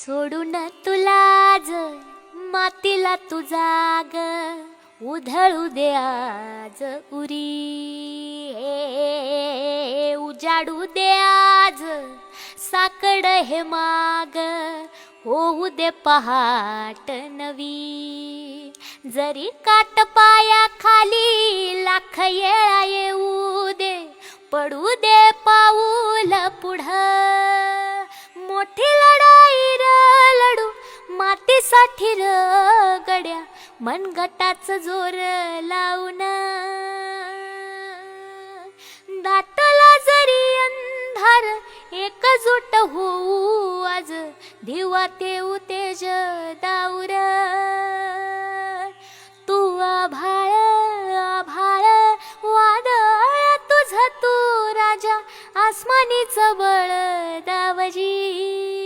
सोडून तुलाज मातीला तू जाग उधळू दे आज उरी उजाडू दे आज साकड हे माग होऊ दे पहाट नवी जरी काट पाया खाली लाख येळा येऊ दे पडू दे पाऊल पुढं मोठी लढाई र लढू मातीसाठी र गड्या मनगटाच जोर लावून दाटला जरी अंधार एकजूट होऊ आज दिवा तेऊ तेज दाऊर तू आभाळ आभाळ वादळ तुझ तू राजा आसमानीच बळ दावजी